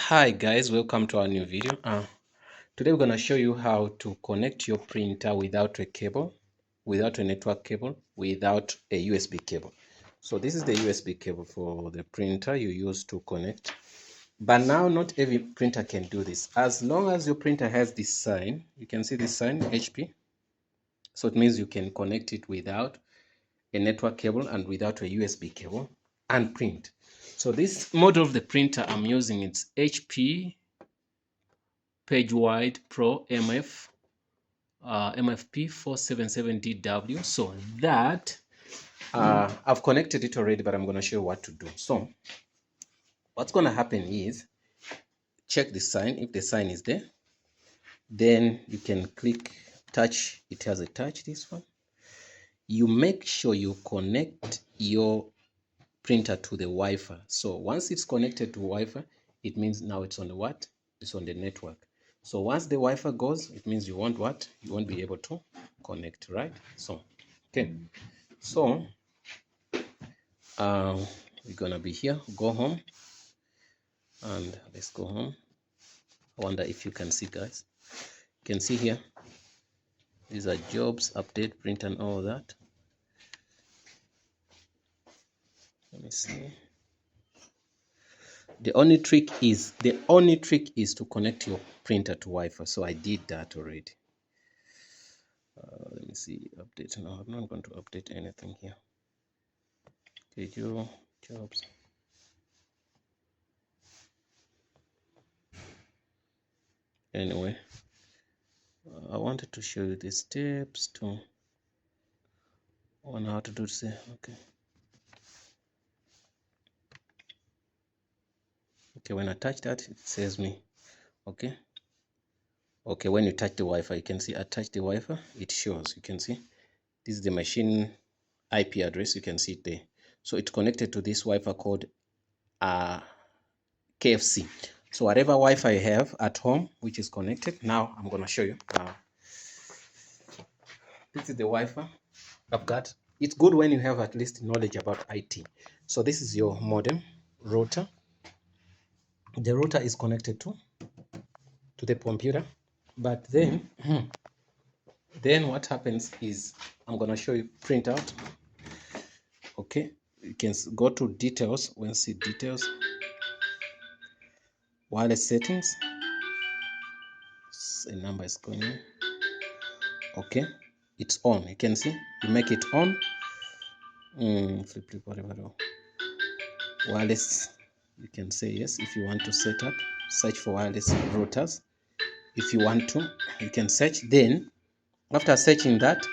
Hi guys, welcome to our new video. Today we're going to show you how to connect your printer without a cable, without a network cable, without a USB cable. So this is the USB cable for the printer you use to connect. But now not every printer can do this. As long as your printer has this sign, you can see this sign HP. So it means you can connect it without a network cable and without a USB cable and print. So this model of the printer I'm using, it's HP Page Wide Pro MFP 477DW. So that I've connected it already, but I'm going to show you what to do. So what's going to happen is check the sign. If the sign is there, then you can click touch. It has a touch, this one. You make sure you connect your printer to the Wi-Fi. So once it's connected to Wi-Fi, it means now it's on the what? It's on the network. So once the Wi-Fi goes, it means you won't what? You won't be able to connect, right? So, okay. So, we're gonna be here. Go home, and let's go home. I wonder if you can see, guys. You can see here. These are jobs, update, print, and all that. Let me see. The only trick is to connect your printer to Wi-Fi. So I did that already. Let me see, update. No, I'm not going to update anything here. Schedule, jobs. Anyway, I wanted to show you the steps on how to do this. Okay. Okay, when I touch that, it says me. Okay. Okay, when you touch the Wi-Fi, you can see I touch the Wi-Fi, it shows. You can see this is the machine IP address. You can see it there. So it's connected to this Wi-Fi called KFC. So whatever Wi-Fi you have at home, which is connected, now I'm going to show you. This is the Wi-Fi I've got. It's good when you have at least knowledge about IT. So this is your modem router. The router is connected to the computer, but then what happens is I'm going to show you printout. Okay, you can go to details. When see details, wireless settings, a number is going in. Okay, it's on. You can see you make it on. Flip whatever. Wireless, you can say yes if you want to set up. Search for wireless routers. If you want to, you can search. Then after searching that,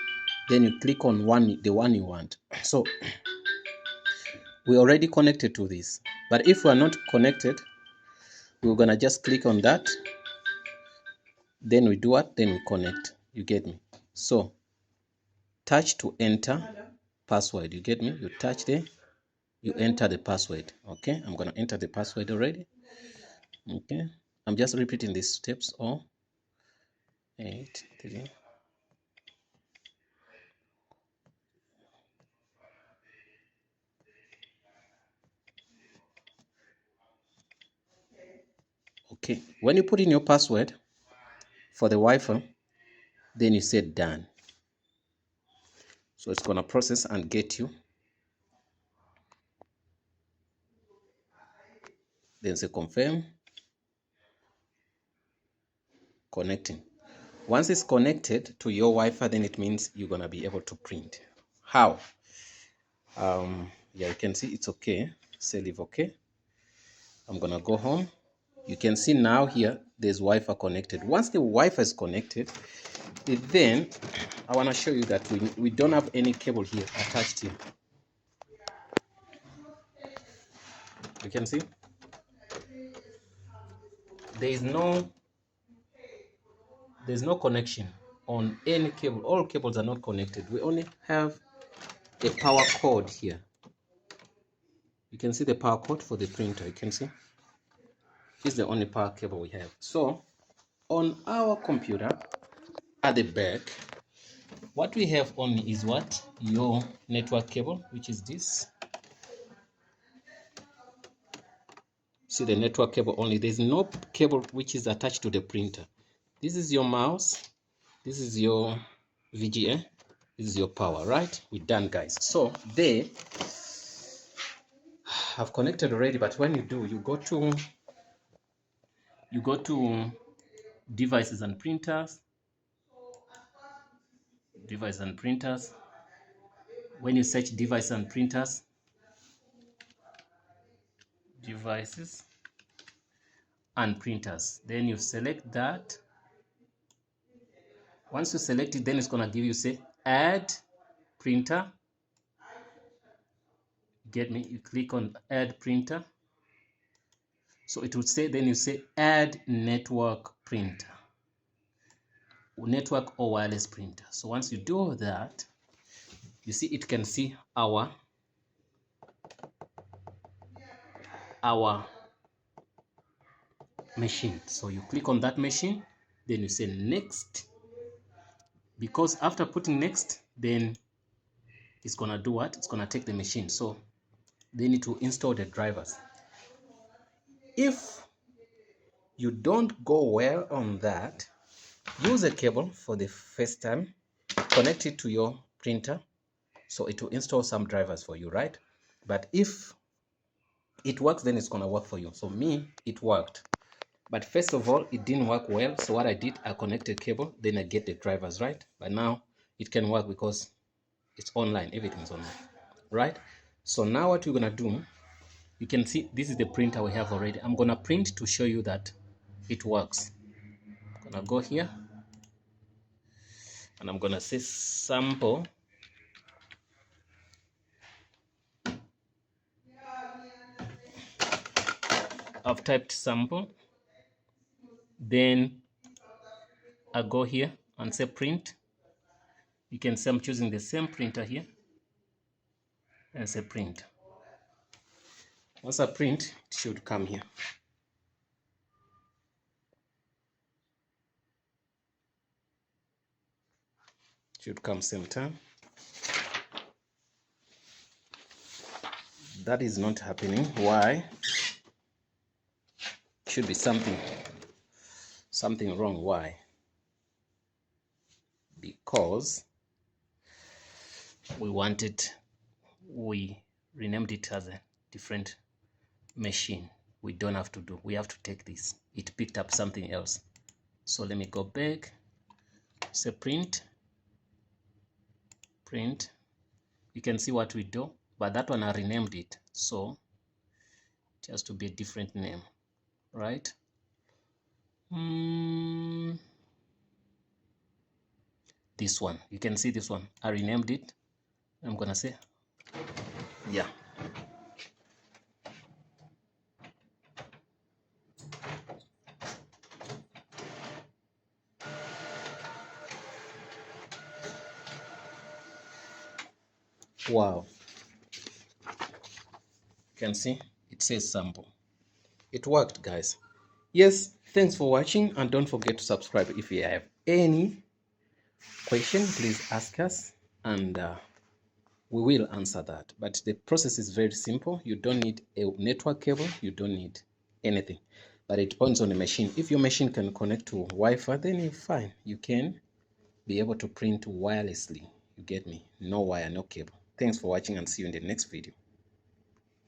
then you click on the one you want. So we already connected to this, but if we are not connected, we're gonna just click on that, then we do what? Then we connect. You get me? So touch to enter password. You get me? You touch there, you enter the password. Okay, I'm gonna enter the password already. Okay, I'm just repeating these steps. 8 3. Okay, when you put in your password for the Wi-Fi, then you say done. So it's gonna process and get you. Then say confirm. Connecting. Once it's connected to your Wi-Fi, then it means you're gonna be able to print. How? Yeah, you can see it's okay. Say leave okay. I'm gonna go home. You can see now here there's Wi-Fi connected. Once the Wi-Fi is connected, then I want to show you that we don't have any cable here attached here. You can see there's no connection on any cable. All cables are not connected. We only have a power cord here. You can see the power cord for the printer. You can see this is the only power cable we have. So on our computer at the back, what we have only is what? Your network cable, which is this. See the network cable only. There's no cable which is attached to the printer. This is your mouse, this is your VGA, this is your power, right? We're done, guys. So they have connected already, but when you do, you go to devices and printers. Device and printers. When you search device and printers, devices and printers, then you select that. Once you select it, then it's gonna give you, say, add printer. Get me? You click on add printer. So it would say, then you say add network printer, network or wireless printer. So once you do that, you see it can see our machine. So you click on that machine, then you say next, because after putting next, then it's gonna do what? It's gonna take the machine. So they need to install the drivers. If you don't go well on that, use a cable for the first time, connect it to your printer, so it will install some drivers for you, right? But if it works, then it's gonna work for you. So me, it worked. But first of all, it didn't work well. So what I did, I connected cable, then I get the drivers, right? But now it can work because it's online, everything's online, right? So now what we're gonna do, you can see this is the printer we have already. I'm gonna print to show you that it works. I'm gonna go here and I'm gonna say sample. I've typed sample, then I go here and say print. You can see I'm choosing the same printer here and say print. Once I print, it should come here. It should come same time. That is not happening. Why? Should be something wrong. Why? Because we renamed it as a different machine. We don't have to do, we have to take this. It picked up something else. So let me go back, say print. You can see what we do, but that one I renamed it, so it has to be a different name, right? This one, you can see this one, I renamed it. I'm gonna say, yeah. Wow. You can see it says sample. It worked, guys. Yes, thanks for watching, and don't forget to subscribe. If you have any question, please ask us, and we will answer that. But the process is very simple. You don't need a network cable, you don't need anything, but it depends on the machine. If your machine can connect to Wi-Fi, then you're fine. You can be able to print wirelessly. You get me? No wire, no cable. Thanks for watching, and see you in the next video.